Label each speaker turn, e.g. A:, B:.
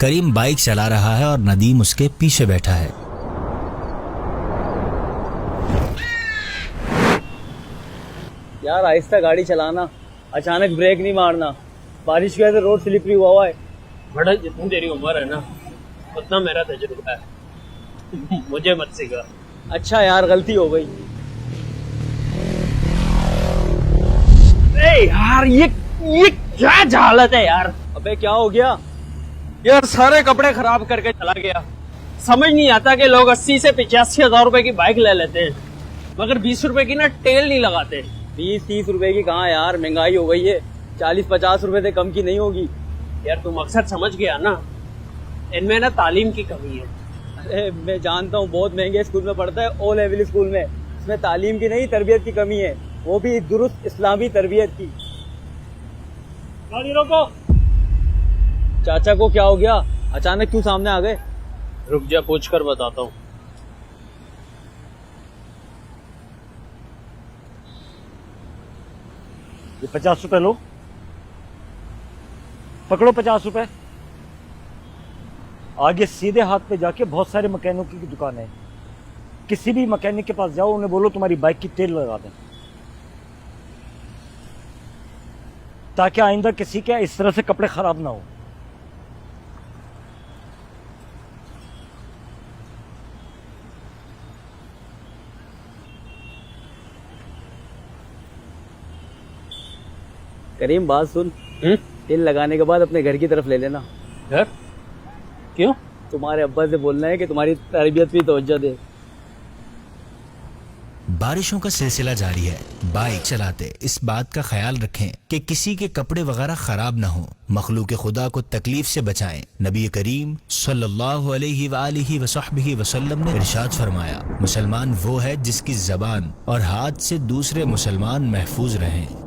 A: करीम bike चला रहा है और नदीम उसके पीछे बैठा है।
B: यार आहिस्ता गाड़ी चलाना, अचानक ब्रेक नहीं मारना, बारिश की वजह से रोड स्लिपरी हुआ है।
C: बड़ा जितनी तेरी उम्र है ना उतना मेरा तजुर्बा है। मुझे मत सिखा।
B: अच्छा यार गलती हो गई।
C: यार ये क्या हालत है यार।
B: अबे क्या हो गया?
C: यार सारे कपड़े खराब करके चला गया। समझ नहीं आता कि लोग 80 से 85 हजार रुपए की बाइक ले लेते हैं मगर 20 रुपए की ना तेल नहीं लगाते।
B: 20-30 रुपए की कहाँ यार, महंगाई हो गई है। 40-50 रुपए से कम की नहीं होगी।
C: यार तू मकसद समझ गया ना, इनमें ना तालीम की कमी है।
B: अरे मैं जानता हूँ, बहुत महंगे स्कूल में पढ़ता है, ओ लेवल स्कूल में। इसमें तालीम की नहीं, तरबियत की कमी है, वो भी दुरुस्त इस्लामी तरबियत की।
C: गाड़ी रोको।
B: चाचा को क्या हो गया, अचानक क्यों सामने आ गए?
C: रुक जा, पूछ कर बताता हूँ।
D: ये 50 रुपए लो, पकड़ो 50 रुपए। आगे सीधे हाथ पे जाके बहुत सारे मैकेनिक की दुकान है, किसी भी मैकेनिक के पास जाओ, उन्हें बोलो तुम्हारी बाइक की तेल लगा दें, ताकि आइंदा किसी के इस तरह से कपड़े खराब ना हो।
B: करीम बात सुन, तेल लगाने के बाद अपने घर की तरफ ले लेना।
C: घर? क्यों?
B: तुम्हारे अब्बा से बोलना है कि तुम्हारी तरबियत भी तवज्जो दे।
A: बारिशों का सिलसिला जारी है। बाइक चलाते इस बात का ख्याल रखें कि किसी के कपड़े वगैरह खराब ना हो। मखलूक खुदा को तकलीफ से बचाएं। नबी करीम सल्लल्लाहु अलैहि वसल्लम ने इरशाद फरमाया, मुसलमान वो है जिसकी जबान और हाथ से दूसरे मुसलमान महफूज रहें।